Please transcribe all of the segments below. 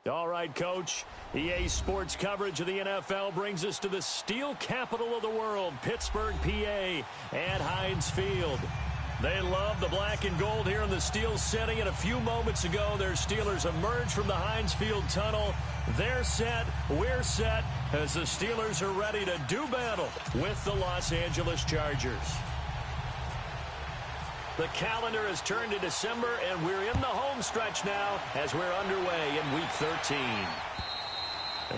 All right, Coach. EA Sports coverage of the NFL brings us to the steel capital of the world, Pittsburgh, PA, at Heinz Field. They love the black and gold here in the steel setting, and a few moments ago, their Steelers emerged from the Heinz Field tunnel. They're set, we're set, as the Steelers are ready to do battle with the Los Angeles Chargers. The calendar has turned to December, and we're in the home stretch now as we're underway in Week 13.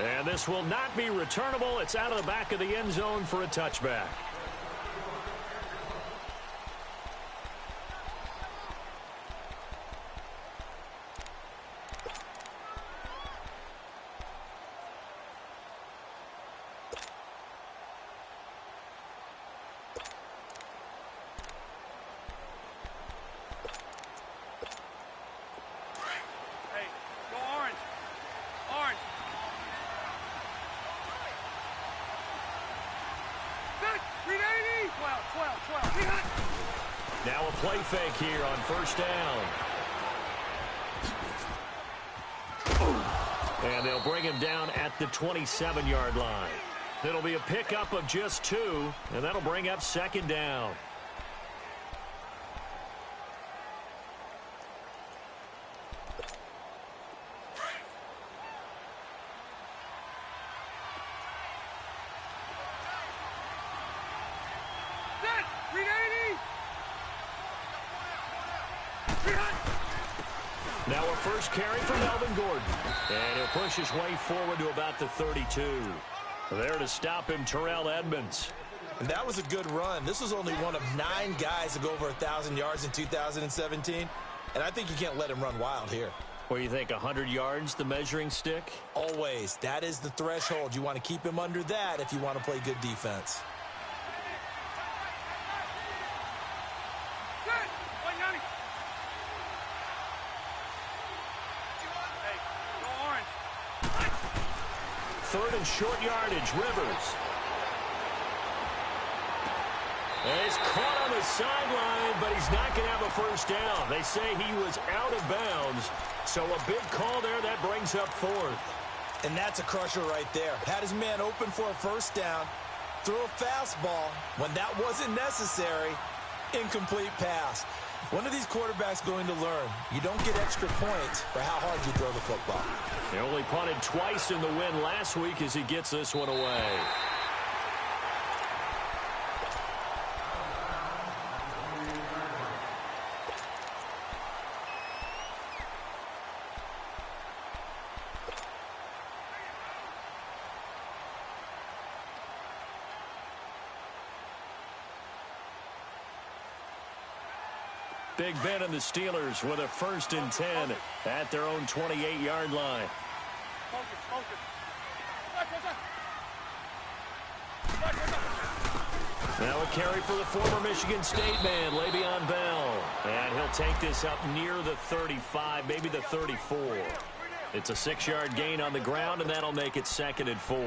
And this will not be returnable. It's out of the back of the end zone for a touchback. Now a play fake here on first down. And they'll bring him down at the 27-yard line. It'll be a pickup of just 2, and that'll bring up second down. Now a first carry for Melvin Gordon. And he'll push his way forward to about the 32. There to stop him, Terrell Edmonds. And that was a good run. This was only one of 9 guys to go over 1,000 yards in 2017. And I think you can't let him run wild here. What do you think, 100 yards, the measuring stick? Always. That is the threshold. You want to keep him under that if you want to play good defense. Third and short yardage, Rivers. And he's caught on the sideline, but he's not going to have a first down. They say he was out of bounds, so a big call there. That brings up 4th. And that's a crusher right there. Had his man open for a first down, threw a fastball. When that wasn't necessary, incomplete pass. When are these quarterbacks going to learn? You don't get extra points for how hard you throw the football. He only punted twice in the win last week as he gets this one away. Big Ben and the Steelers with a 1st and 10 at their own 28-yard line. Now a carry for the former Michigan State man, Le'Veon Bell. And he'll take this up near the 35, maybe the 34. It's a 6-yard gain on the ground, and that'll make it 2nd and 4.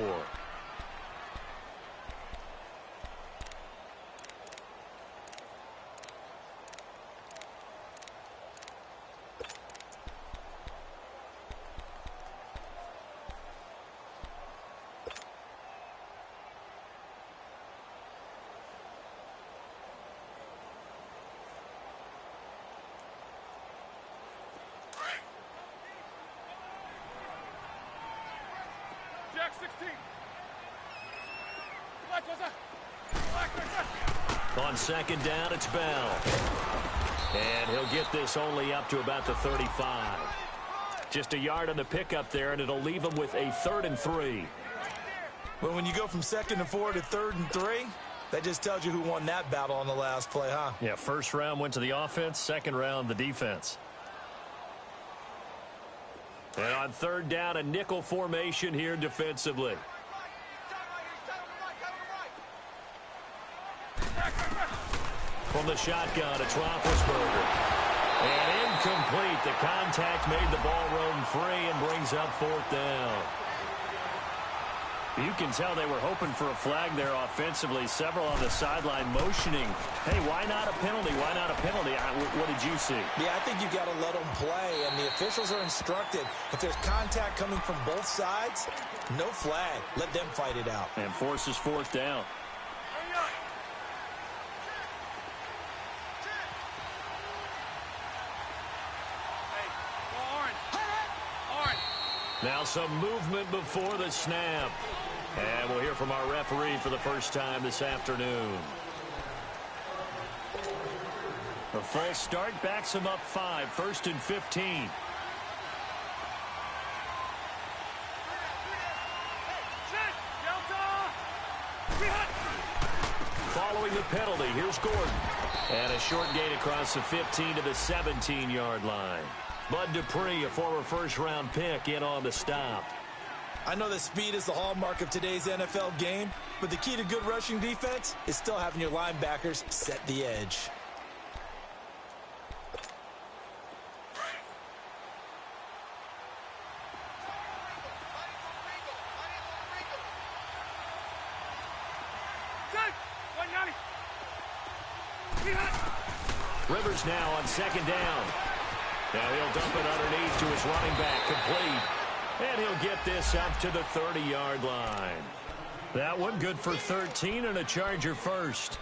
On second down, it's Bell. And he'll get this only up to about the 35. Just a yard on the pickup there, and it'll leave him with a 3rd and 3. Well, when you go from 2nd and 4 to 3rd and 3, that just tells you who won that battle on the last play, huh? Yeah, first round went to the offense, second round the defense. And on 3rd down, a nickel formation here defensively. From the shotgun, it's Roethlisberger. And incomplete. The contact made the ball roam free and brings up 4th down. You can tell they were hoping for a flag there offensively. Several on the sideline motioning. Hey, why not a penalty? Why not a penalty? What did you see? Yeah, I think you've got to let them play, and the officials are instructed. If there's contact coming from both sides, no flag. Let them fight it out. And forces fourth down. Now some movement before the snap. And we'll hear from our referee for the first time this afternoon. The full start backs him up 5, 1st and 15. Following the penalty, here's Gordon. And a short gain across the 15 to the 17-yard line. Bud Dupree, a former first-round pick, in on the stop. I know that speed is the hallmark of today's NFL game, but the key to good rushing defense is still having your linebackers set the edge. Rivers now on 2nd down. Now he'll dump it underneath to his running back, complete. And he'll get this up to the 30-yard line. That one good for 13 and a Charger first.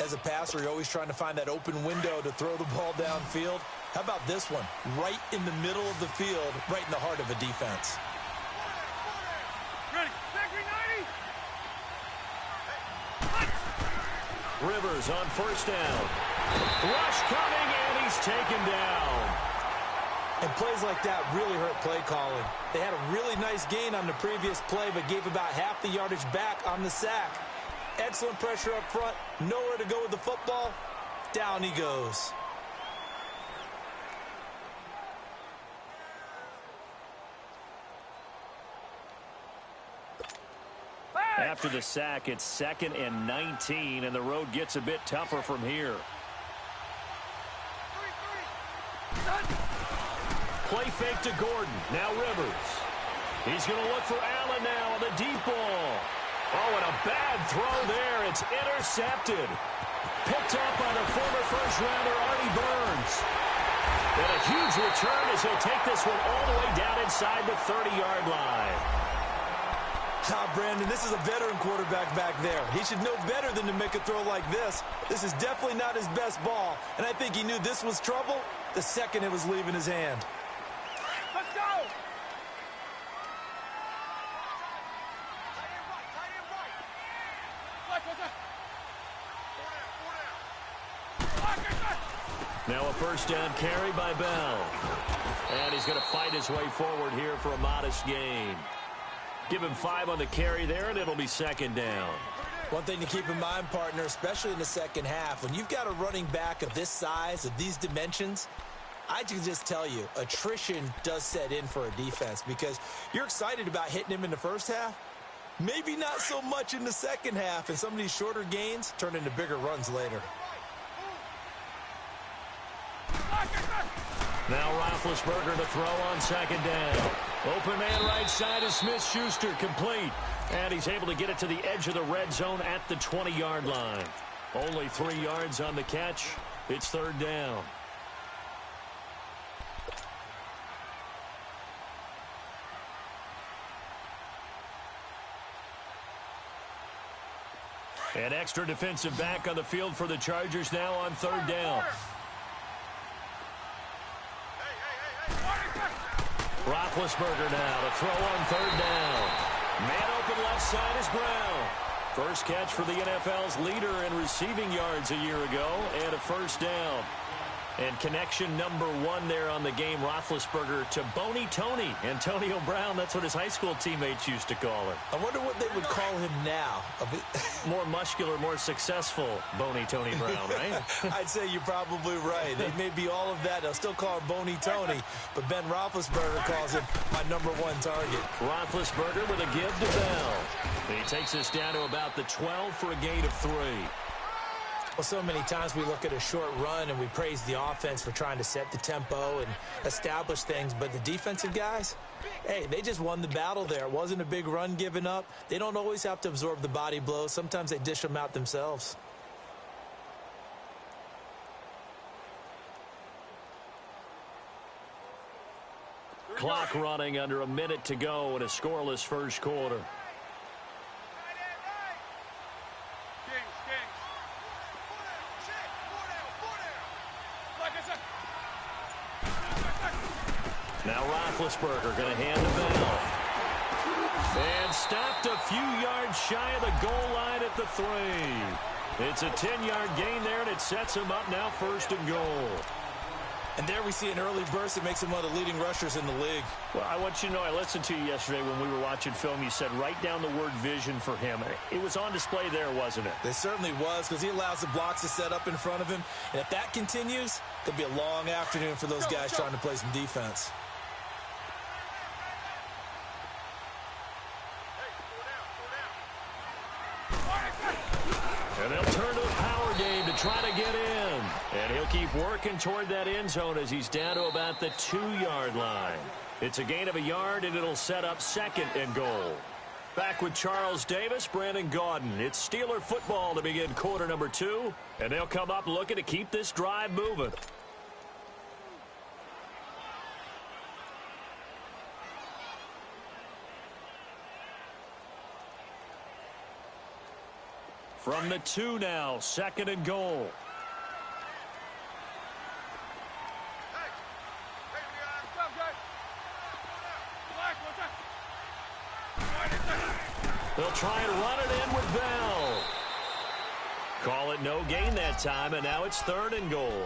As a passer, you're always trying to find that open window to throw the ball downfield. How about this one? Right in the middle of the field, right in the heart of a defense. Rivers on 1st down. Rush coming, and he's taken down. And plays like that really hurt play calling. They had a really nice gain on the previous play, but gave about half the yardage back on the sack. Excellent pressure up front. Nowhere to go with the football. Down he goes. After the sack, it's 2nd and 19, and the road gets a bit tougher from here. Play fake to Gordon. Now Rivers. He's going to look for Allen now on the deep ball. Oh, and a bad throw there. It's intercepted. Picked up by the former first-rounder, Artie Burns. And a huge return as he'll take this one all the way down inside the 30-yard line. Brandon, this is a veteran quarterback back there. He should know better than to make a throw like this. This is definitely not his best ball, and I think he knew this was trouble the second it was leaving his hand. Let's go! Now a 1st down carry by Bell. And he's going to fight his way forward here for a modest gain. Give him 5 on the carry there, and it'll be 2nd down. One thing to keep in mind, partner, especially in the second half, when you've got a running back of this size, of these dimensions, I can just tell you, attrition does set in for a defense because you're excited about hitting him in the first half. Maybe not so much in the second half, and some of these shorter gains turn into bigger runs later. Now Roethlisberger to throw on 2nd down. Open man right side is Smith-Schuster, complete. And he's able to get it to the edge of the red zone at the 20-yard line. Only 3 yards on the catch. It's 3rd down. An extra defensive back on the field for the Chargers now on 3rd down. Roethlisberger now to throw on 3rd down. Man open left side is Brown. First catch for the NFL's leader in receiving yards a year ago, and a 1st down. And connection number 1 there on the game, Roethlisberger to Boney Tony. Antonio Brown, that's what his high school teammates used to call him. I wonder what they would call him now. More muscular, more successful Boney Tony Brown, right? I'd say you're probably right. They may be all of that. They'll still call him Boney Tony, but Ben Roethlisberger calls him my number 1 target. Roethlisberger with a give to Bell. He takes us down to about the 12 for a gain of 3. Well, so many times we look at a short run and we praise the offense for trying to set the tempo and establish things, but the defensive guys, hey, they just won the battle there. It wasn't a big run given up. They don't always have to absorb the body blows. Sometimes they dish them out themselves. Clock running under a minute to go in a scoreless first quarter. Now Roethlisberger going to hand the ball. And stopped a few yards shy of the goal line at the 3. It's a 10-yard gain there, and it sets him up now 1st and goal. And there we see an early burst that makes him one of the leading rushers in the league. Well, I want you to know, I listened to you yesterday when we were watching film. You said write down the word vision for him. It was on display there, wasn't it? It certainly was, because he allows the blocks to set up in front of him. And if that continues, it'll be a long afternoon for those guys trying to play some defense. And they'll turn to a power game to try to get in. And he'll keep working toward that end zone as he's down to about the 2-yard line. It's a gain of a yard, and it'll set up 2nd and goal. Back with Charles Davis, Brandon Gaudin. It's Steeler football to begin quarter number 2. And they'll come up looking to keep this drive moving. From the 2 now, 2nd and goal. They'll try and run it in with Bell. Call it no gain that time, and now it's 3rd and goal.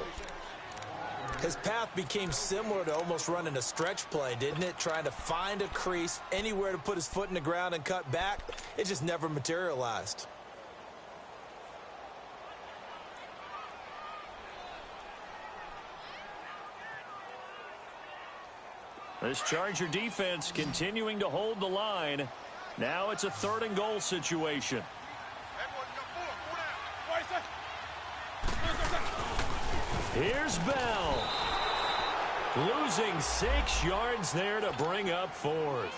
His path became similar to almost running a stretch play, didn't it? Trying to find a crease, anywhere to put his foot in the ground and cut back. It just never materialized. This Charger defense continuing to hold the line. Now it's a 3rd and goal situation. Here's Bell. Losing 6 yards there to bring up 4th.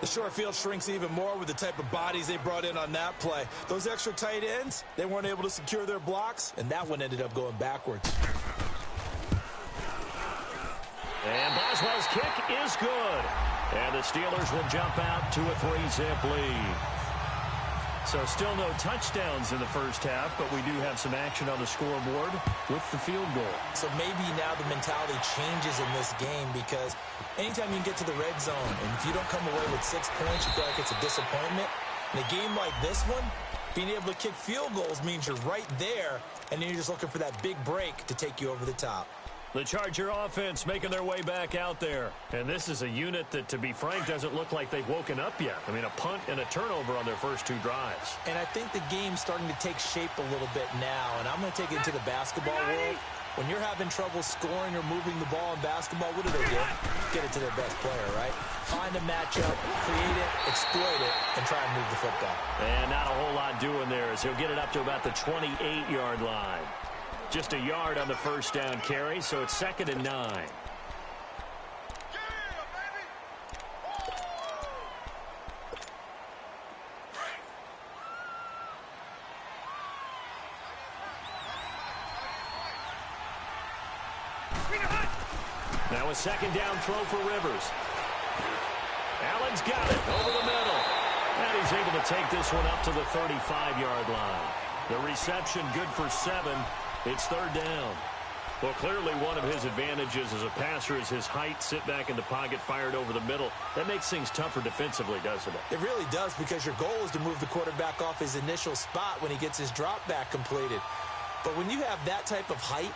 The short field shrinks even more with the type of bodies they brought in on that play. Those extra tight ends, they weren't able to secure their blocks, and that one ended up going backwards. And Boswell's kick is good. And the Steelers will jump out to a 3-zip lead. So still no touchdowns in the first half, but we do have some action on the scoreboard with the field goal. So maybe now the mentality changes in this game, because anytime you can get to the red zone, and if you don't come away with 6 points, you feel like it's a disappointment. In a game like this one, being able to kick field goals means you're right there, and then you're just looking for that big break to take you over the top. The Charger offense making their way back out there. And this is a unit that, to be frank, doesn't look like they've woken up yet. I mean, a punt and a turnover on their first 2 drives. And I think the game's starting to take shape a little bit now. And I'm going to take it into the basketball world. When you're having trouble scoring or moving the ball in basketball, what do? Get it to their best player, right? Find a matchup, create it, exploit it, and try and move the football. And not a whole lot doing there, as he'll get it up to about the 28-yard line. Just a yard on the first down carry, so it's 2nd and 9. Now a 2nd down throw for Rivers. Allen's got it over the middle. And he's able to take this one up to the 35-yard line. The reception good for 7. It's 3rd down. Well, clearly one of his advantages as a passer is his height. Sit back in the pocket, fired over the middle. That makes things tougher defensively, doesn't it? It really does, because your goal is to move the quarterback off his initial spot when he gets his drop back completed. But when you have that type of height,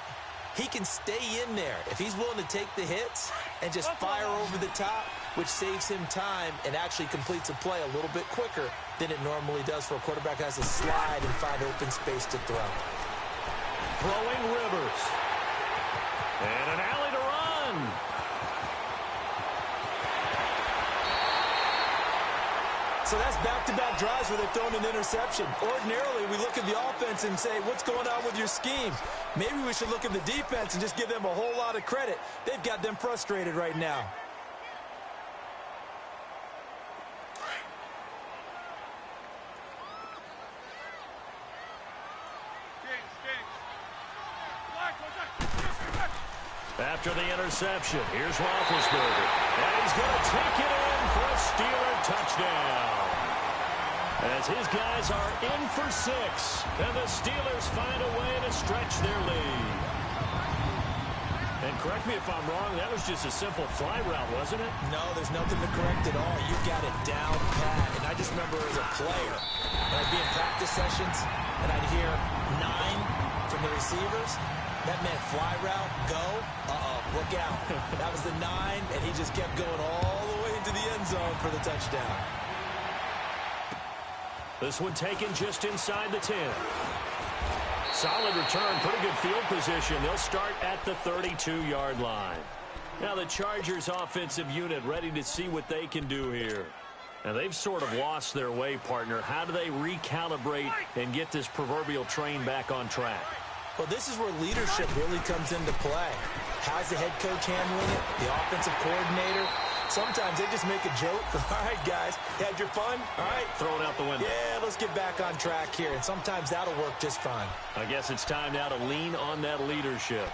he can stay in there if he's willing to take the hits and just fire over the top, which saves him time and actually completes a play a little bit quicker than it normally does for a quarterback who has to slide and find open space to throw. Throwing Rivers. And an alley to run. So that's back-to-back drives where they've thrown an interception. Ordinarily, we look at the offense and say, what's going on with your scheme? Maybe we should look at the defense and just give them a whole lot of credit. They've got them frustrated right now. After the interception, here's Roethlisberger. And he's going to take it in for a Steeler touchdown. As his guys are in for 6. And the Steelers find a way to stretch their lead. And correct me if I'm wrong, that was just a simple fly route, wasn't it? No, there's nothing to correct at all. You got it down pat. And I just remember as a player, when I'd be in practice sessions, and I'd hear 9 from the receivers. That meant fly route, go, look out. That was the 9, and he just kept going all the way into the end zone for the touchdown. This one taken just inside the 10. Solid return, pretty good field position. They'll start at the 32-yard line. Now the Chargers offensive unit ready to see what they can do here. Now they've sort of lost their way, partner. How do they recalibrate and get this proverbial train back on track? Well, this is where leadership really comes into play. How's the head coach handling it? The offensive coordinator? Sometimes they just make a joke. All right, guys, had your fun? All right. Throw it out the window. Yeah, let's get back on track here. And sometimes that'll work just fine. I guess it's time now to lean on that leadership.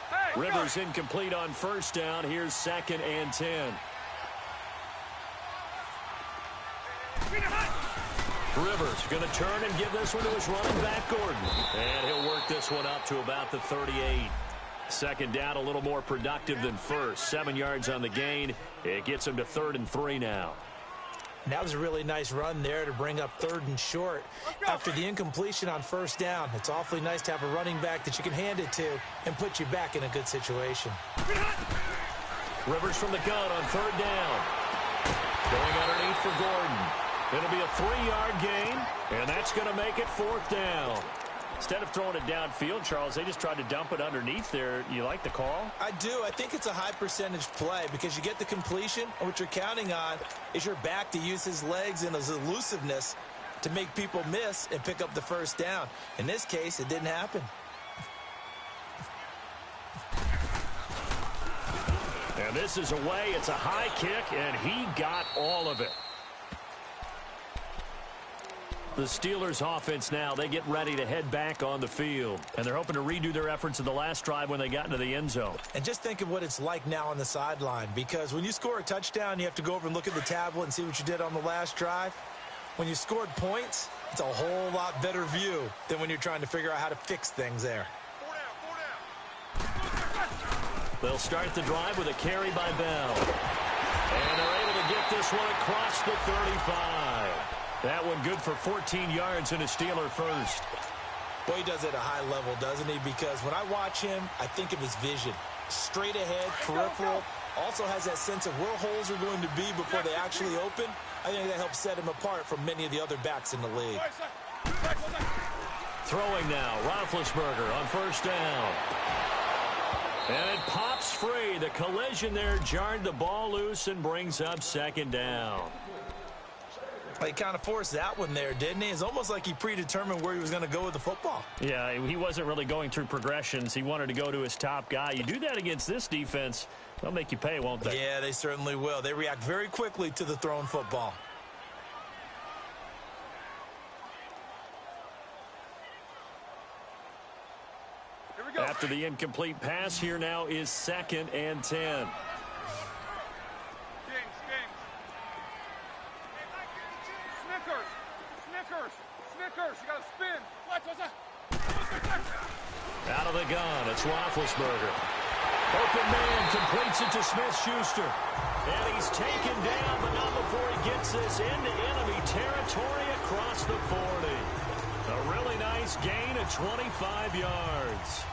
Hey, Rivers incomplete on first down. Here's 2nd and 10. Rivers going to turn and give this one to his running back, Gordon. And he'll work this one up to about the 38. 2nd down, a little more productive than first. 7 yards on the gain. It gets him to 3rd and 3 now. And that was a really nice run there to bring up 3rd and short. After the incompletion on first down, it's awfully nice to have a running back that you can hand it to and put you back in a good situation. Rivers from the gun on 3rd down. Going underneath for Gordon. It'll be a 3-yard gain, and that's going to make it 4th down. Instead of throwing it downfield, Charles, they just tried to dump it underneath there. You like the call? I do. I think it's a high-percentage play because you get the completion, and what you're counting on is your back to use his legs and his elusiveness to make people miss and pick up the first down. In this case, it didn't happen. And this is away. It's a high kick, and he got all of it. The Steelers offense now, they get ready to head back on the field. And they're hoping to redo their efforts in the last drive when they got into the end zone. And just think of what it's like now on the sideline. Because when you score a touchdown, you have to go over and look at the tablet and see what you did on the last drive. When you scored points, it's a whole lot better view than when you're trying to figure out how to fix things there. They'll start the drive with a carry by Bell. And they're able to get this one across the 35. That one good for 14 yards and a Steeler first. Boy, he does it at a high level, doesn't he? Because when I watch him, I think of his vision. Straight ahead, peripheral. Also has that sense of where holes are going to be before they actually open. I think that helps set him apart from many of the other backs in the league. Throwing now, Roethlisberger on first down. And it pops free. The collision there jarred the ball loose and brings up 2nd down. He kind of forced that one there, didn't he? It's almost like he predetermined where he was going to go with the football. Yeah, he wasn't really going through progressions. He wanted to go to his top guy. You do that against this defense, they'll make you pay, won't they? Yeah, they certainly will. They react very quickly to the thrown football. Here we go. After the incomplete pass, here now is 2nd and 10. Snickers, you gotta spin. Out of the gun, it's Roethlisberger. Open man completes it to Smith-Schuster. And he's taken down, but not before he gets this into enemy territory across the 40. A really nice gain of 25 yards.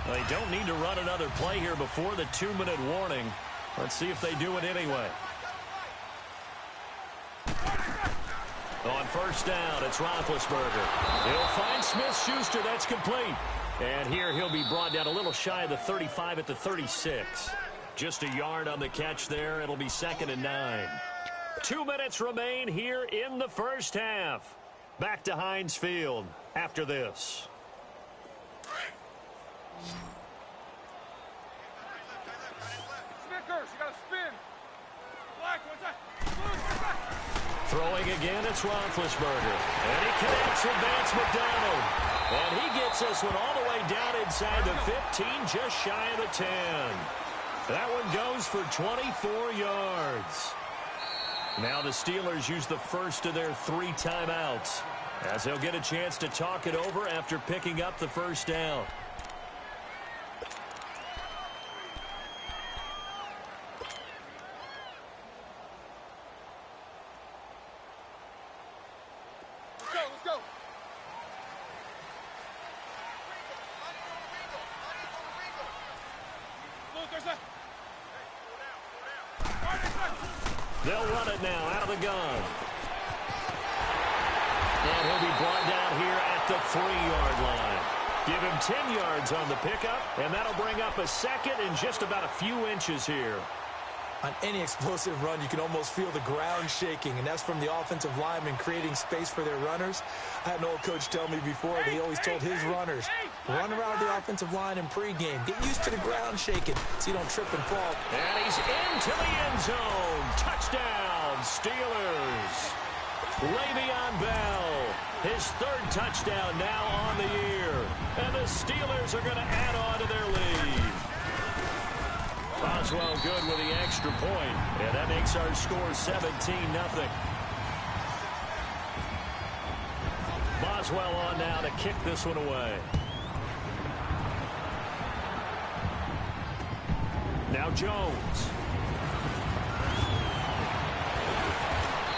They don't need to run another play here before the 2-minute warning. Let's see if they do it anyway. On first down, it's Roethlisberger. He'll find Smith-Schuster. That's complete. And here he'll be brought down a little shy of the 35 at the 36. Just a yard on the catch there. It'll be 2nd and 9. 2 minutes remain here in the first half. Back to Heinz Field after this. Snickers, you got to spin. Black, what's that? Throwing again, it's Roethlisberger. And he connects with Vance McDonald. And he gets this one all the way down inside the 15, just shy of the 10. That one goes for 24 yards. Now the Steelers use the first of their 3 timeouts, as they'll get a chance to talk it over after picking up the first down. Let's go. Luke, there's that. They'll run it now out of the gun. And he'll be brought down here at the 3-yard line. Give him 10 yards on the pickup, and that'll bring up a second in just about a few inches here. On any explosive run, you can almost feel the ground shaking, and that's from the offensive linemen creating space for their runners. I had an old coach tell me before that he always told his runners, run around the offensive line in pregame. Get used to the ground shaking so you don't trip and fall. And he's into the end zone. Touchdown, Steelers. Le'Veon Bell, his 3rd touchdown now on the year. And the Steelers are going to add on to their lead. Boswell good with the extra point, and that makes our score 17-0. Boswell on now to kick this one away. Now Jones.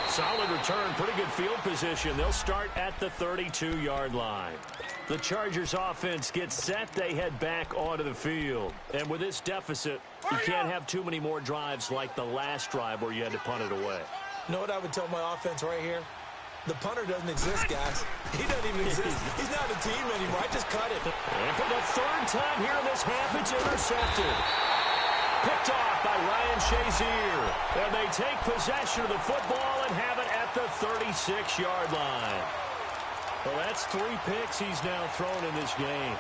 Solid return, pretty good field position. They'll start at the 32-yard line. The Chargers offense gets set. They head back onto the field. And with this deficit, you can't have too many more drives like the last drive where you had to punt it away. You know what I would tell my offense right here? The punter doesn't exist, guys. He doesn't even exist. He's not a team anymore. I just cut it. And for the 3rd time here in this half, it's intercepted. Picked off by Ryan Shazier. And they take possession of the football and have it at the 36-yard line. Well, that's 3 picks he's now thrown in this game.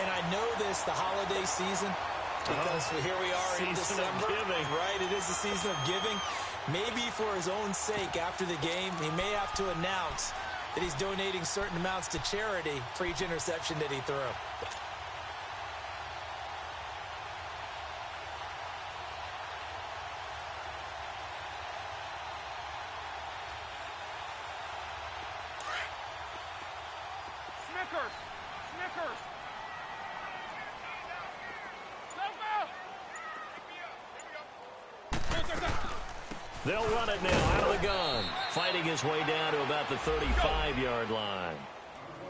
And I know this, the holiday season, because here we are in December. Right, it is the season of giving. Maybe for his own sake, after the game, he may have to announce that he's donating certain amounts to charity for each interception that he threw. Snickers. They'll run it now out of the gun. Fighting his way down to about the 35-yard line.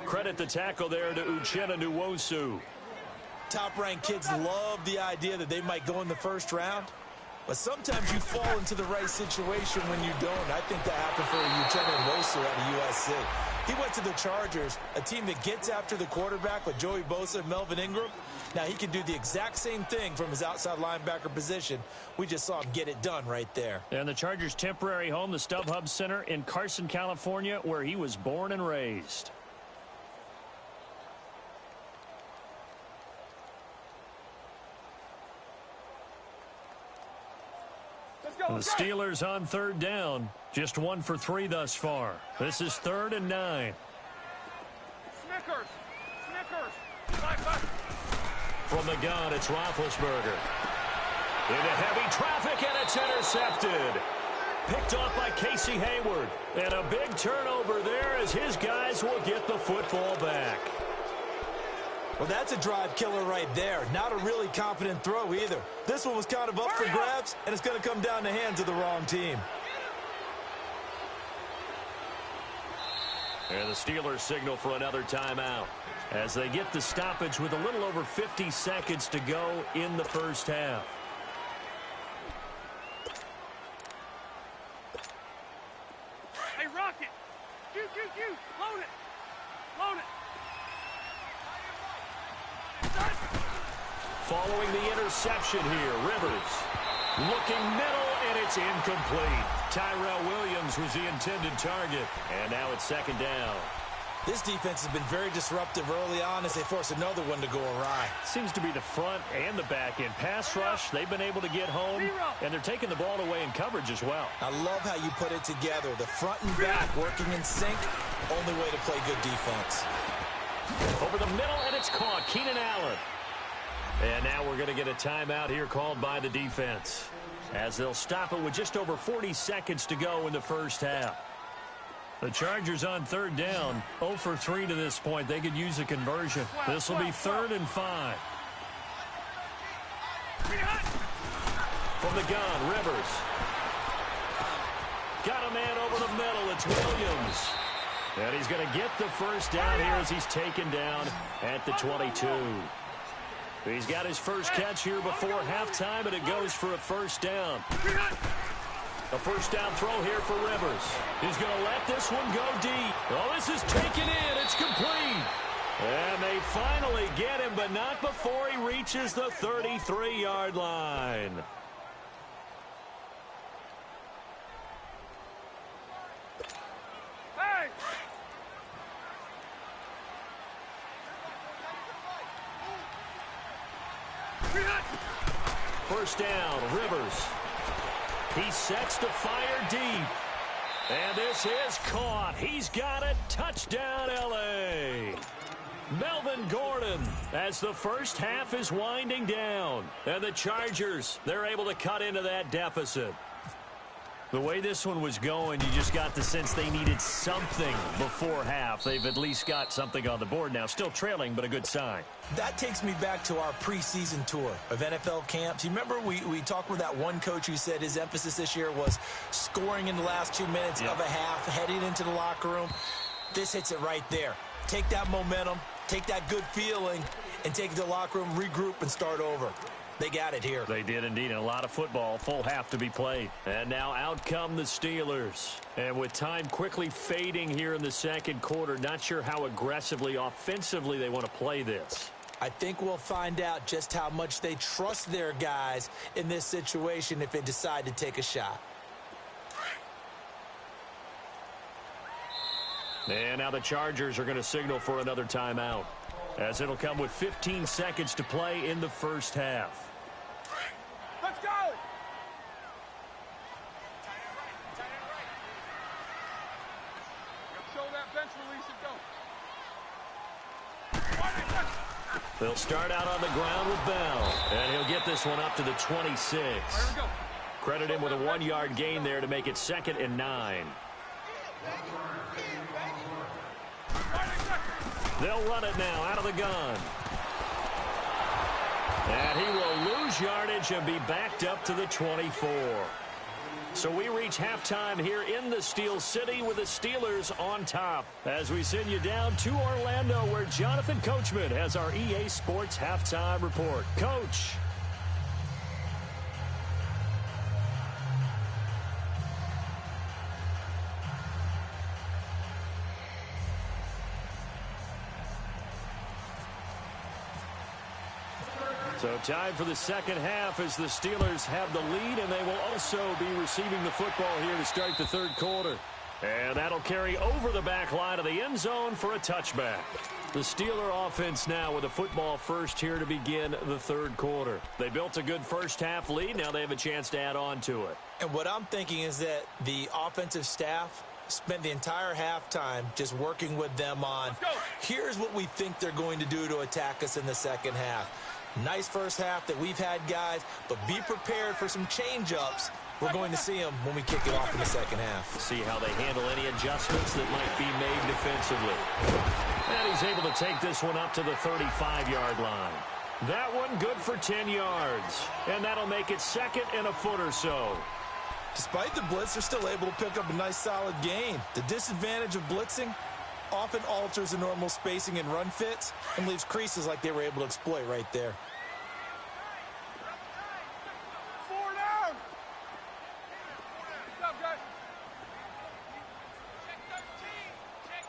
Credit the tackle there to Uchenna Nwosu. Top-ranked kids love the idea that they might go in the first round. But sometimes you fall into the right situation when you don't. I think that happened for Uchenna Nwosu out of USC. He went to the Chargers, a team that gets after the quarterback with Joey Bosa and Melvin Ingram. Now, he can do the exact same thing from his outside linebacker position. We just saw him get it done right there. And the Chargers' temporary home, the StubHub Center in Carson, California, where he was born and raised. The Steelers on 3rd down. Just 1 for 3 thus far. This is 3rd and 9. Snickers. From the gun, it's Roethlisberger. Into heavy traffic, and it's intercepted. Picked off by Casey Hayward. And a big turnover there as his guys will get the football back. Well, that's a drive killer right there. Not a really confident throw either. This one was kind of up for grabs, and it's going to come down the hands of the wrong team. And the Steelers signal for another timeout as they get the stoppage with a little over 50 seconds to go in the first half. Hey, Rocket. Load it. Following the interception here, Rivers looking middle, and it's incomplete. Tyrell Williams was the intended target, and now it's second down. This defense has been very disruptive early on as they force another one to go awry. Seems to be the front and the back end. Pass rush, they've been able to get home, and they're taking the ball away in coverage as well. I love how you put it together. The front and back working in sync, only way to play good defense. Over the middle, and it's caught. Keenan Allen. And now we're going to get a timeout here called by the defense, as they'll stop it with just over 40 seconds to go in the first half. The Chargers on third down, 0 for 3 to this point. They could use a conversion. This will be 3rd and 5. From the gun, Rivers. Got a man over the middle. It's Williams. And he's going to get the first down here as he's taken down at the 22. He's got his first catch here before halftime, and it goes for a first down. A first down throw here for Rivers. He's going to let this one go deep. Oh, this is taken in. It's complete. And they finally get him, but not before he reaches the 33-yard line. Hey! First down, Rivers. He sets to fire deep. And this is caught. He's got it. Touchdown, L.A. Melvin Gordon, as the first half is winding down. And the Chargers, they're able to cut into that deficit. The way this one was going, you just got the sense they needed something before half. They've at least got something on the board now. Still trailing, but a good sign. That takes me back to our preseason tour of NFL camps. You remember we talked with that one coach who said his emphasis this year was scoring in the last 2 minutes of a half, heading into the locker room. This hits it right there. Take that momentum, take that good feeling, and take it to the locker room, regroup, and start over. They got it here. They did indeed, and a lot of football, full half to be played. And now out come the Steelers. And with time quickly fading here in the second quarter, not sure how aggressively, offensively they want to play this. I think we'll find out just how much they trust their guys in this situation if they decide to take a shot. And now the Chargers are going to signal for another timeout, as it'll come with 15 seconds to play in the first half. Let's go! Show that bench release and go. They'll start out on the ground with Bell, and he'll get this one up to the 26. Credit him with a 1-yard gain there to make it 2nd and 9. They'll run it now out of the gun. And he will lose yardage and be backed up to the 24. So we reach halftime here in the Steel City with the Steelers on top, as we send you down to Orlando, where Jonathan Coachman has our EA Sports halftime report. Coach. So time for the second half as the Steelers have the lead, and they will also be receiving the football here to start the third quarter. And that'll carry over the back line of the end zone for a touchback. The Steeler offense now with a football first here to begin the third quarter. They built a good first half lead. Now they have a chance to add on to it. And what I'm thinking is that the offensive staff spent the entire halftime just working with them on, here's what we think they're going to do to attack us in the second half. Nice first half that we've had, guys, but be prepared for some change-ups. We're going to see them when we kick it off in the second half. See how they handle any adjustments that might be made defensively. And he's able to take this one up to the 35-yard line. That one good for 10 yards. And that'll make it 2nd and a foot or so. Despite the blitz, they're still able to pick up a nice solid gain. The disadvantage of blitzing often alters the normal spacing and run fits and leaves creases like they were able to exploit right there. 4 down! Good job, guys. Check 13! Check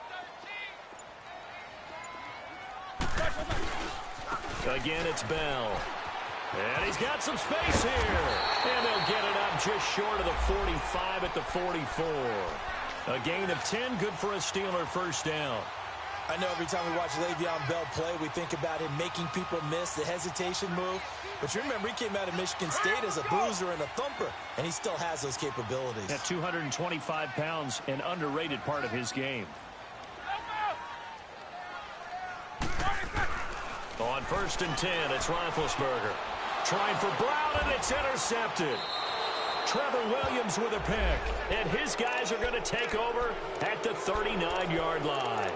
13! Again, it's Bell. And he's got some space here. And they'll get it up just short of the 45 at the 44. A gain of 10, good for a Steeler first down. I know every time we watch Le'Veon Bell play, we think about him making people miss the hesitation move. But you remember, he came out of Michigan State as a bruiser and a thumper, and he still has those capabilities. At 225 pounds, an underrated part of his game. On 1st and 10, it's Roethlisberger. Trying for Brown, and it's intercepted. Trevor Williams with a pick, and his guys are going to take over at the 39-yard line.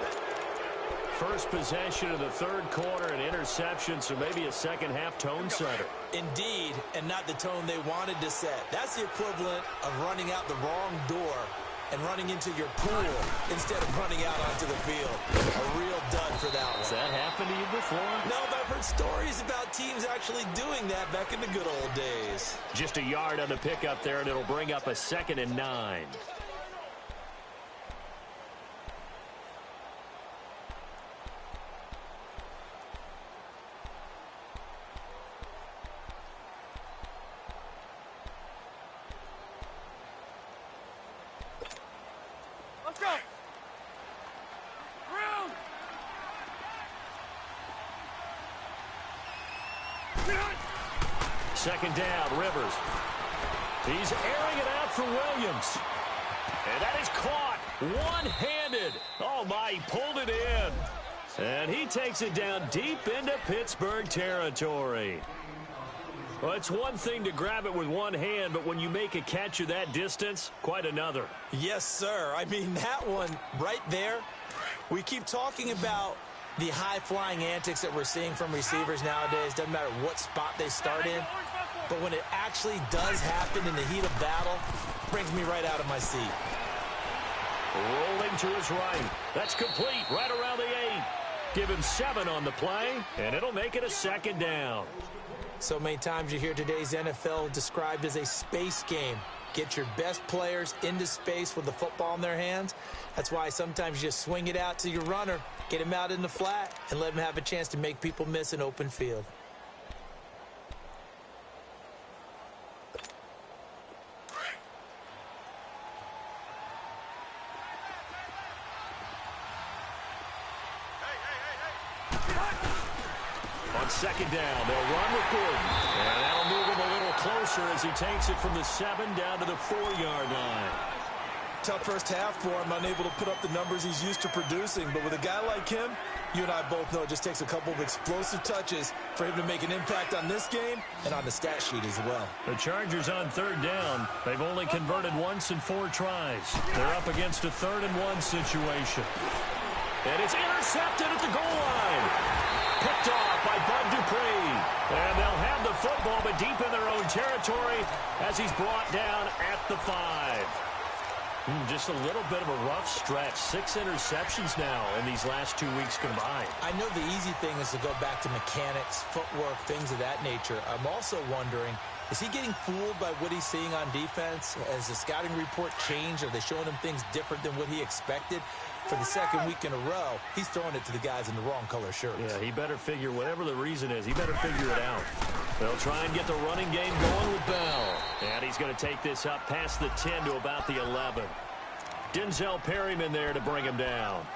First possession of the third quarter, an interception, so maybe a second-half tone setter. Indeed, and not the tone they wanted to set. That's the equivalent of running out the wrong door and running into your pool instead of running out onto the field. A real dud for that one. Has that happened to you before? No, but I've heard stories about teams actually doing that back in the good old days. Just a yard on the pickup there, and it'll bring up a 2nd and 9. Let's go. Round. Second down, Rivers. He's airing it out for Williams. And that is caught one-handed. Oh, my, he pulled it in. And he takes it down deep into Pittsburgh territory. Well, it's one thing to grab it with one hand, but when you make a catch of that distance, quite another. Yes, sir. I mean, that one right there, we keep talking about the high-flying antics that we're seeing from receivers nowadays. Doesn't matter what spot they start in. But when it actually does happen in the heat of battle, it brings me right out of my seat. Rolling to his right. That's complete right around the 8. Give him 7 on the play, and it'll make it a 2nd down. So many times you hear today's NFL described as a space game. Get your best players into space with the football in their hands. That's why sometimes you just swing it out to your runner, get him out in the flat, and let him have a chance to make people miss an open field. On 2nd down, they'll run with Gordon. And that'll move him a little closer as he takes it from the 7 down to the 4-yard line. Tough first half for him, unable to put up the numbers he's used to producing. But with a guy like him, you and I both know it just takes a couple of explosive touches for him to make an impact on this game and on the stat sheet as well. The Chargers on 3rd down. They've only converted once in 4 tries. They're up against a 3rd and 1 situation. And it's intercepted at the goal line. Picked off by Bud Dupree. And they'll have the football, but deep in their own territory as he's brought down at the 5. Just a little bit of a rough stretch. 6 interceptions now in these last 2 weeks combined. I know the easy thing is to go back to mechanics, footwork, things of that nature. I'm also wondering, is he getting fooled by what he's seeing on defense? Has the scouting report changed? Are they showing him things different than what he expected? For the 2nd week in a row, he's throwing it to the guys in the wrong color shirts. Yeah, he better figure, whatever the reason is, he better figure it out. They'll try and get the running game going with Bell. And he's going to take this up past the 10 to about the 11. Denzel Perryman there to bring him down.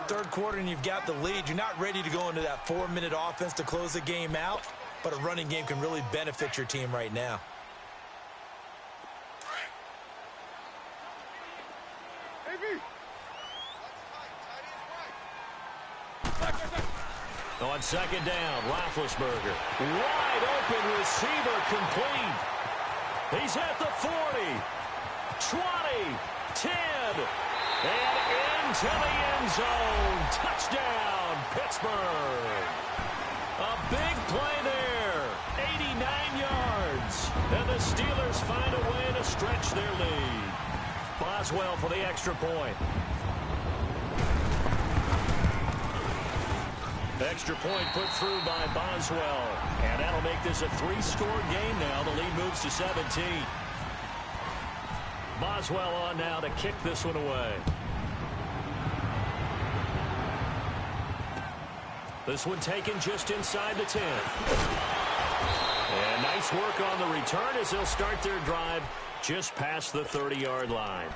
3rd quarter and you've got the lead. You're not ready to go into that 4-minute offense to close the game out, but a running game can really benefit your team right now. On 2nd down, Roethlisberger. Wide open receiver complete. He's at the 40, 20, 10, and into the end zone. Touchdown, Pittsburgh. A big play there, 89 yards. And the Steelers find a way to stretch their lead. Boswell for the extra point. Extra point put through by Boswell. And that'll make this a 3-score game now. The lead moves to 17. Boswell on now to kick this one away. This one taken just inside the 10. And nice work on the return as they'll start their drive just past the 30-yard line.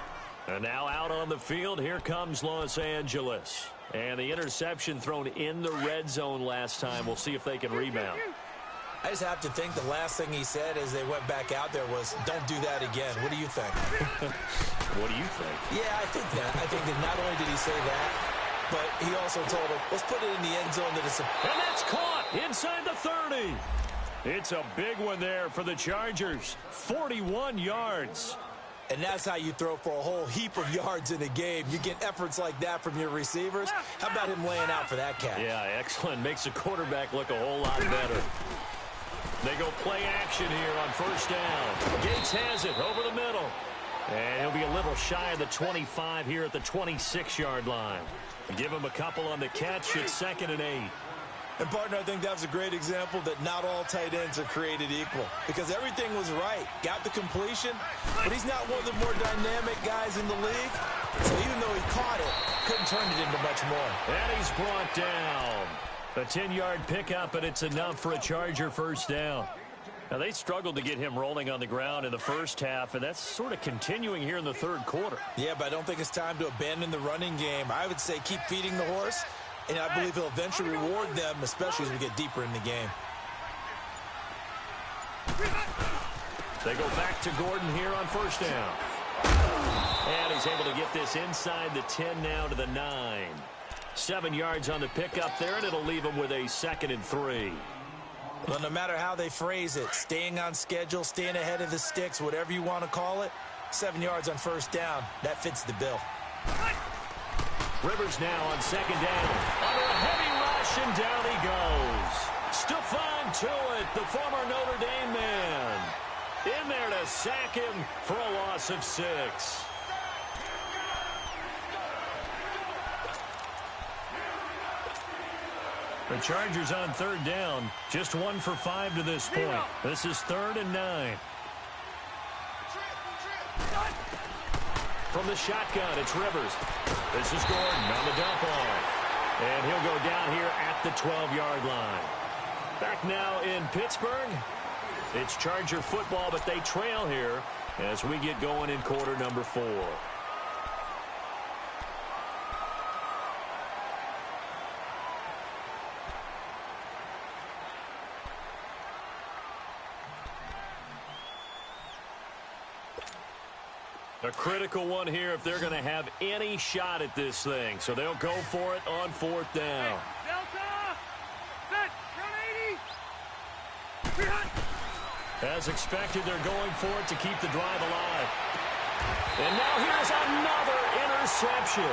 And now out on the field, here comes Los Angeles. And the interception thrown in the red zone last time. We'll see if they can rebound. I just have to think the last thing he said as they went back out there was, don't do that again. What do you think? What do you think? Yeah, I think that. I think that not only did he say that, but he also told him, let's put it in the end zone. And that's caught inside the 30. It's a big one there for the Chargers. 41 yards. And that's how you throw for a whole heap of yards in a game. You get efforts like that from your receivers. How about him laying out for that catch? Yeah, excellent. Makes the quarterback look a whole lot better. They go play action here on first down. Gates has it over the middle. And he'll be a little shy of the 25 here at the 26-yard line. Give him a couple on the catch. It's 2nd and 8. And, partner, I think that was a great example that not all tight ends are created equal. Because everything was right. Got the completion, but he's not one of the more dynamic guys in the league. So even though he caught it, couldn't turn it into much more. And he's brought down. A 10-yard pickup, and it's enough for a Charger first down. Now, they struggled to get him rolling on the ground in the first half, and that's sort of continuing here in the third quarter. Yeah, but I don't think it's time to abandon the running game. I would say keep feeding the horse, and I believe he'll eventually reward them, especially as we get deeper in the game. They go back to Gordon here on first down. And he's able to get this inside the 10 now to the 9. 7 yards on the pickup there, and it'll leave him with a 2nd and 3. Well, no matter how they phrase it, staying on schedule, staying ahead of the sticks, whatever you want to call it, 7 yards on first down, that fits the bill. Rivers now on 2nd down. Under a heavy rush, and down he goes. Stephon Tuitt, the former Notre Dame man, in there to sack him for a loss of 6. The Chargers on 3rd down, just 1 for 5 to this point. This is 3rd and 9. From the shotgun, it's Rivers. This is Gordon on the dump off. And he'll go down here at the 12-yard line. Back now in Pittsburgh. It's Charger football, but they trail here as we get going in quarter number 4. A critical one here if they're going to have any shot at this thing. So they'll go for it on 4th down. Delta! Set! Run 80! As expected, they're going for it to keep the drive alive. And now here's another interception.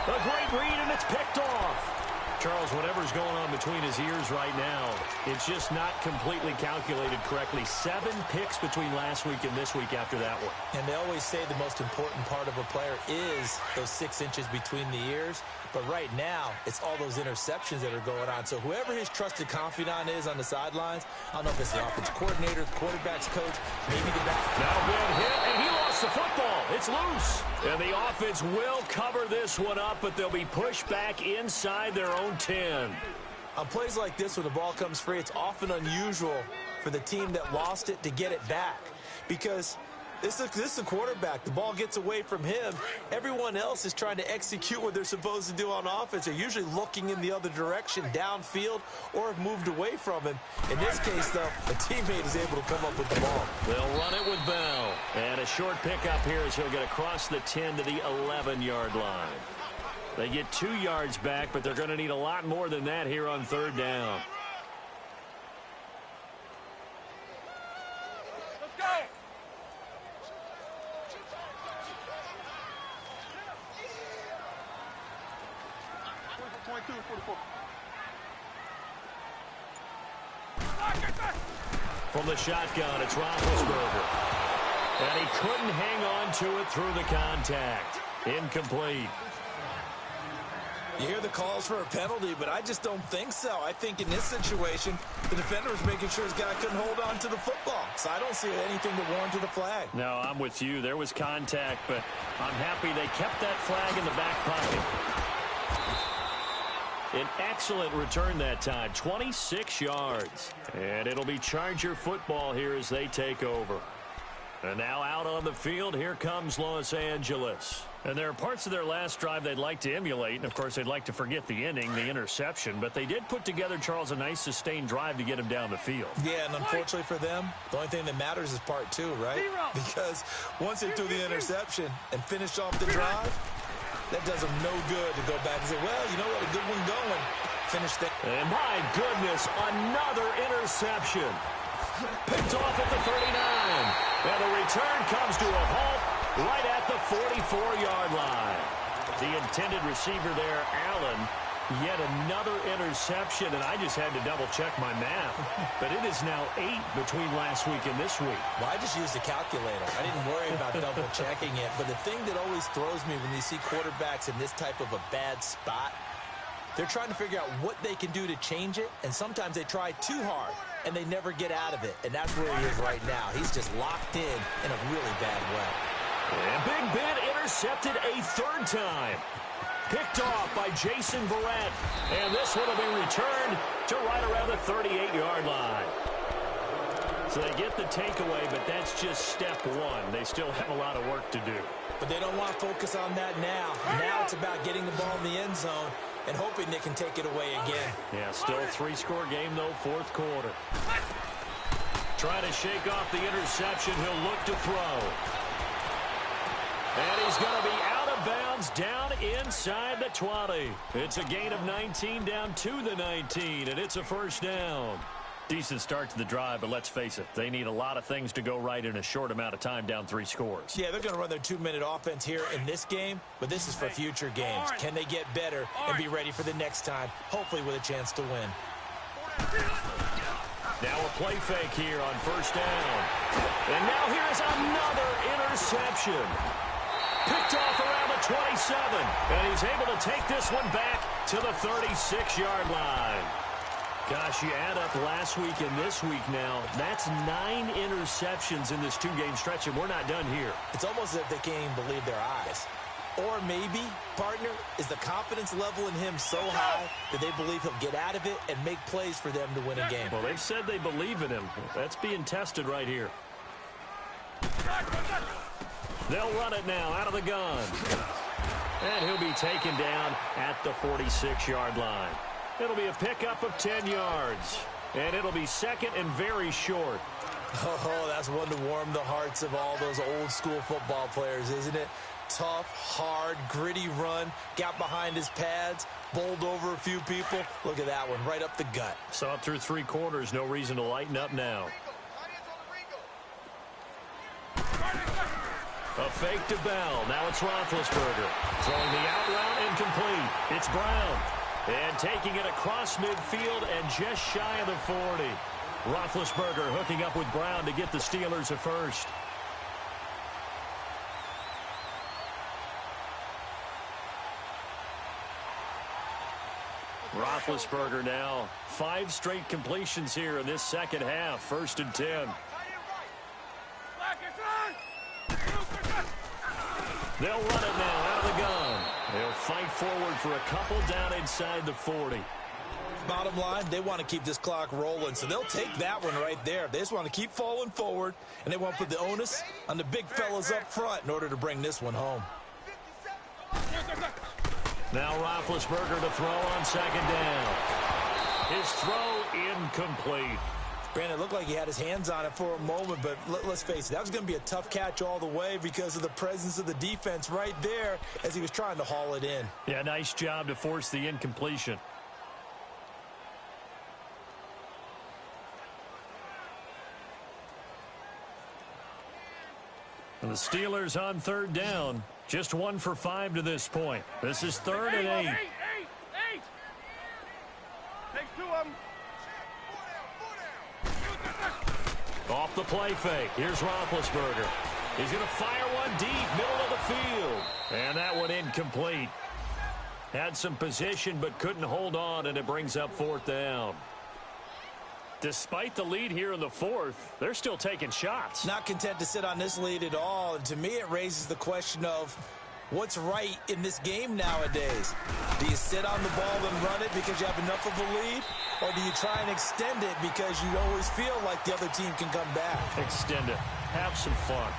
A great read, and it's picked off. Charles, whatever's going on between his ears right now, it's just not completely calculated correctly. 7 picks between last week and this week after that one. And they always say the most important part of a player is those 6 inches between the ears. But right now, it's all those interceptions that are going on. So whoever his trusted confidant is on the sidelines, I don't know if it's the offensive coordinator, the quarterback's coach, maybe the back. Now big hit, and he lost the football. It's loose. And the offense will cover this one up, but they'll be pushed back inside their own 10. On plays like this, when the ball comes free, it's often unusual for the team that lost it to get it back. Because this is a quarterback. The ball gets away from him. Everyone else is trying to execute what they're supposed to do on offense. They're usually looking in the other direction, downfield, or have moved away from him. In this case, though, a teammate is able to come up with the ball. They'll run it with Bell. And a short pickup here as he'll get across the 10 to the 11-yard line. They get 2 yards back, but they're going to need a lot more than that here on 3rd down. Let's go! From the shotgun, it's Roethlisberger. And he couldn't hang on to it through the contact. Incomplete. You hear the calls for a penalty, but I just don't think so. I think in this situation, the defender was making sure his guy couldn't hold on to the football. So I don't see anything to warrant the flag. No, I'm with you. There was contact, but I'm happy they kept that flag in the back pocket. An excellent return that time, 26 yards. And it'll be Charger football here as they take over. And now out on the field, here comes Los Angeles. And there are parts of their last drive they'd like to emulate. And, of course, they'd like to forget the inning, the interception. But they did put together, Charles, a nice sustained drive to get him down the field. Yeah, and unfortunately for them, the only thing that matters is part two, right? Because once they threw the interception and finished off the drive, that does them no good to go back and say, well, you know what, a good one going. Finish that. And my goodness, another interception. Picked off at the 39. And the return comes to a halt right at the 44-yard line. The intended receiver there, Allen, yet another interception. And I just had to double-check my math. But it is now 8 between last week and this week. Well, I just used a calculator. I didn't worry about double-checking it. But the thing that always throws me when you see quarterbacks in this type of a bad spot, they're trying to figure out what they can do to change it, and sometimes they try too hard, and they never get out of it. And that's where he is right now. He's just locked in a really bad way. And Big Ben intercepted a third time. Picked off by Jason Verrett. And this one will be returned to right around the 38-yard line. So they get the takeaway, but that's just step one. They still have a lot of work to do. But they don't want to focus on that now. Now it's about getting the ball in the end zone and hoping they can take it away again. Yeah, still a 3-score game, though, fourth quarter. Trying to shake off the interception. He'll look to throw. And he's going to be out of bounds down inside the 20. It's a gain of 19 down to the 19, and it's a first down. Decent start to the drive, but let's face it, they need a lot of things to go right in a short amount of time, down 3 scores. Yeah, they're going to run their 2-minute offense here in this game, but this is for future games. Can they get better and be ready for the next time, hopefully with a chance to win? Now a play fake here on first down. And now here's another interception. Picked off around the 27, and he's able to take this one back to the 36-yard line. Gosh, you add up last week and this week now, that's 9 interceptions in this 2-game stretch, and we're not done here. It's almost as if they can't even believe their eyes. Or maybe, partner, is the confidence level in him so high that they believe he'll get out of it and make plays for them to win a game. Well, they've said they believe in him. That's being tested right here. They'll run it now out of the gun. And he'll be taken down at the 46-yard line. It'll be a pickup of 10 yards. And it'll be second and very short. Oh, that's one to warm the hearts of all those old-school football players, isn't it? Tough, hard, gritty run. Got behind his pads, bowled over a few people. Look at that one, right up the gut. So up through 3 quarters, no reason to lighten up now. A fake to Bell. Now it's Roethlisberger. Throwing the out route incomplete. It's Brown. And taking it across midfield and just shy of the 40. Roethlisberger hooking up with Brown to get the Steelers a first. Roethlisberger now 5 straight completions here in this second half. First and 10. They'll run it now out of the gun. They'll fight forward for a couple down inside the 40. Bottom line, they want to keep this clock rolling, so they'll take that one right there. They just want to keep falling forward, and they want to put the onus on the big fellas up front in order to bring this one home. Now Roethlisberger to throw on second down. His throw incomplete. Brandon, it looked like he had his hands on it for a moment, but let's face it, that was going to be a tough catch all the way because of the presence of the defense right there as he was trying to haul it in. Yeah, nice job to force the incompletion. And the Steelers on third down. Just 1 for 5 to this point. This is 3rd and 8. Take 2 of them. Off the play fake. Here's Roethlisberger. He's going to fire one deep, middle of the field. And that one incomplete. Had some position but couldn't hold on, and it brings up 4th down. Despite the lead here in the 4th, they're still taking shots. Not content to sit on this lead at all. And to me, it raises the question of, What's right in this game nowadays? Do you sit on the ball and run it because you have enough of a lead? Or do you try and extend it because you always feel like the other team can come back? Extend it. Have some fun.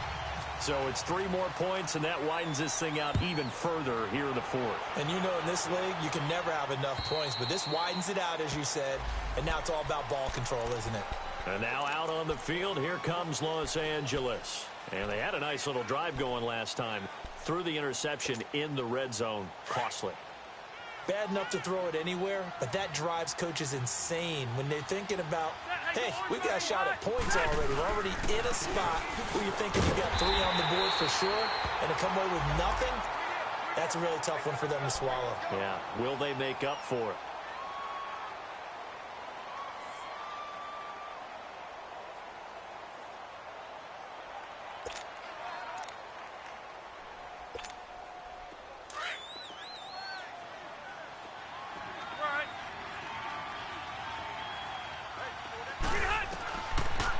So it's 3 more points, and that widens this thing out even further here in the fourth. And you know in this league, you can never have enough points, but this widens it out, as you said, and now it's all about ball control, isn't it? And now out on the field, here comes Los Angeles. And they had a nice little drive going last time. Threw the interception in the red zone. Costly. Bad enough to throw it anywhere, but that drives coaches insane when they're thinking about, hey, we got a shot at points already. We're already in a spot where you're thinking you got 3 on the board for sure, and to come away with nothing, that's a really tough one for them to swallow. Yeah, will they make up for it?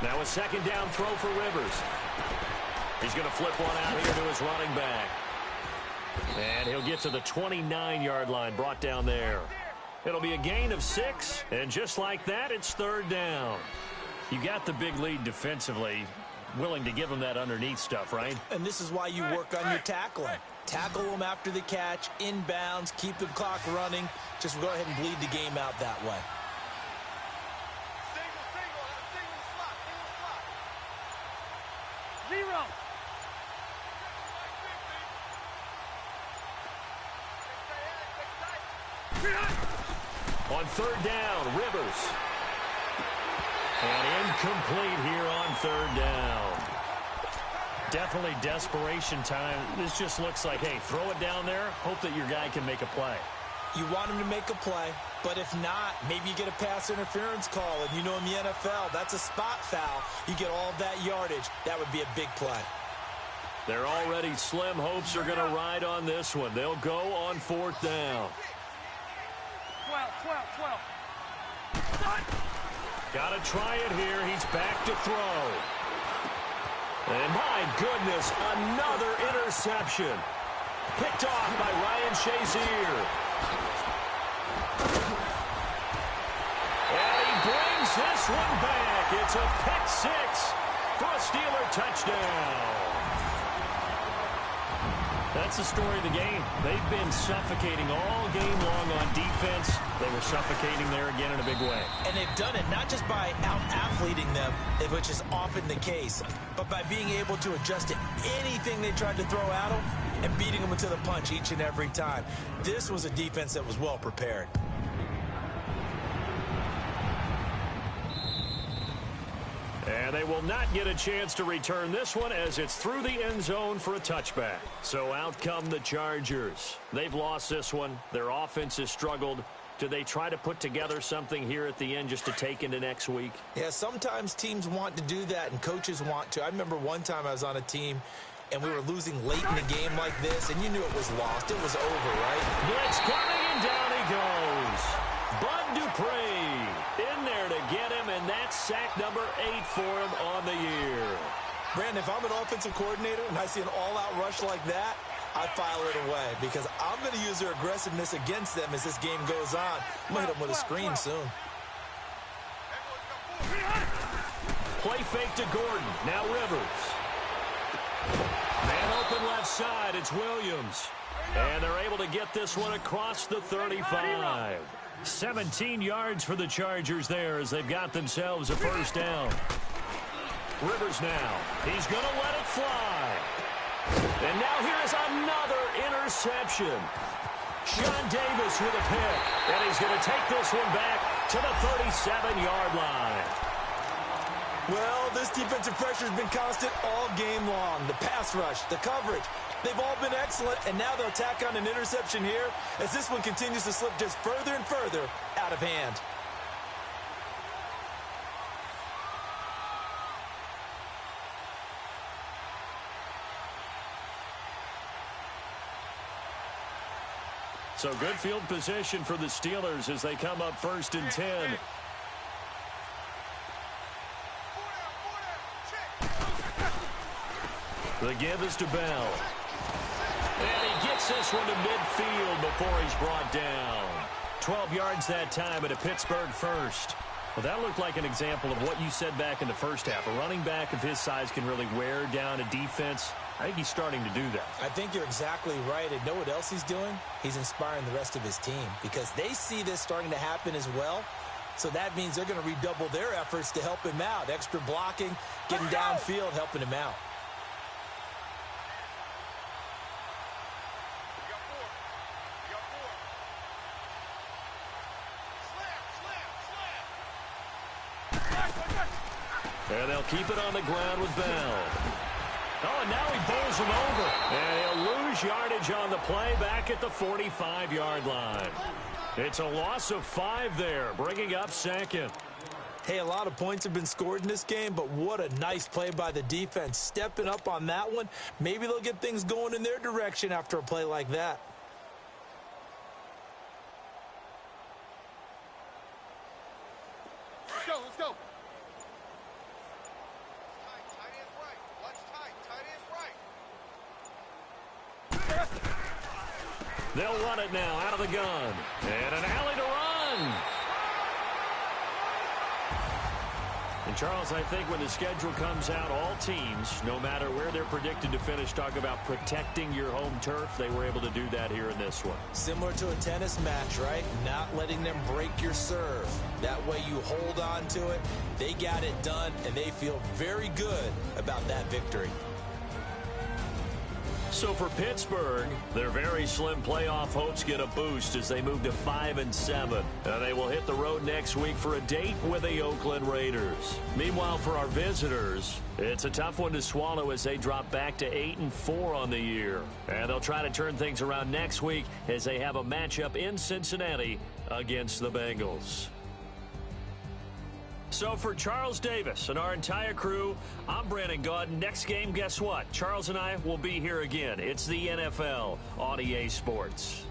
Now a second down throw for Rivers. He's going to flip one out here to his running back. And he'll get to the 29-yard line, brought down there. It'll be a gain of 6, and just like that, it's 3rd down. You got the big lead defensively, willing to give them that underneath stuff, right? And this is why you work on your tackling. Tackle them after the catch, inbounds, keep the clock running. Just go ahead and bleed the game out that way. On 3rd down, Rivers. And incomplete here on 3rd down. Definitely desperation time. This just looks like, hey, throw it down there, hope that your guy can make a play. You want him to make a play, but if not, maybe you get a pass interference call. And you know in the NFL, that's a spot foul. You get all of that yardage. That would be a big play. Their already slim hopes are going to ride on this one. They'll go on 4th down. 12. Got to try it here. He's back to throw. And my goodness, another interception. Picked off by Ryan Shazier. And he brings this one back. It's a pick 6 for a Steeler touchdown. That's the story of the game. They've been suffocating all game long on defense. They were suffocating there again in a big way. And they've done it not just by out-athleting them, which is often the case, but by being able to adjust to anything they tried to throw at them and beating them to the punch each and every time. This was a defense that was well prepared. And they will not get a chance to return this one as it's through the end zone for a touchback. So out come the Chargers. They've lost this one. Their offense has struggled. Do they try to put together something here at the end just to take into next week? Yeah, sometimes teams want to do that and coaches want to. I remember one time I was on a team and we were losing late in the game like this, and you knew it was lost. It was over, right? Blitz coming, and down he goes. Bud Dupree in there to get him, and that's sack number 8 for him on the year. Brandon, if I'm an offensive coordinator and I see an all-out rush like that, I file it away because I'm going to use their aggressiveness against them as this game goes on. I'm going to hit them with a screen soon. Play fake to Gordon. Now Rivers. Man open left side. It's Williams. And they're able to get this one across the 35. 17 yards for the Chargers there as they've got themselves a first down. Rivers now. He's going to let it fly. And now here's another interception. Sean Davis with a pick. And he's going to take this one back to the 37-yard line. Well, this defensive pressure has been constant all game long. The pass rush, the coverage, they've all been excellent, and now they'll tack on an interception here as this one continues to slip just further and further out of hand. So good field position for the Steelers as they come up 1st and 10. The give is to Bell. And he this one to midfield before he's brought down. 12 yards that time at a Pittsburgh first. Well, that looked like an example of what you said back in the first half. A running back of his size can really wear down a defense. I think he's starting to do that. I think you're exactly right. And know what else he's doing? He's inspiring the rest of his team because they see this starting to happen as well. So that means they're going to redouble their efforts to help him out. Extra blocking, getting downfield, helping him out. And they'll keep it on the ground with Bell. Oh, and now he bowls him over. And he'll lose yardage on the play back at the 45-yard line. It's a loss of 5 there, bringing up second. Hey, a lot of points have been scored in this game, but what a nice play by the defense. Stepping up on that one. Maybe they'll get things going in their direction after a play like that. Let's go, let's go. They'll run it now out of the gun. And an alley to run. And, Charles, I think when the schedule comes out, all teams, no matter where they're predicted to finish, talk about protecting your home turf. They were able to do that here in this one. Similar to a tennis match, right? Not letting them break your serve. That way you hold on to it. They got it done, and they feel very good about that victory. So for Pittsburgh, their very slim playoff hopes get a boost as they move to 5-7. They will hit the road next week for a date with the Oakland Raiders. Meanwhile, for our visitors, it's a tough one to swallow as they drop back to 8-4 on the year. And they'll try to turn things around next week as they have a matchup in Cincinnati against the Bengals. So for Charles Davis and our entire crew, I'm Brandon Gaudin. Next game, guess what? Charles and I will be here again. It's the NFL on EA Sports.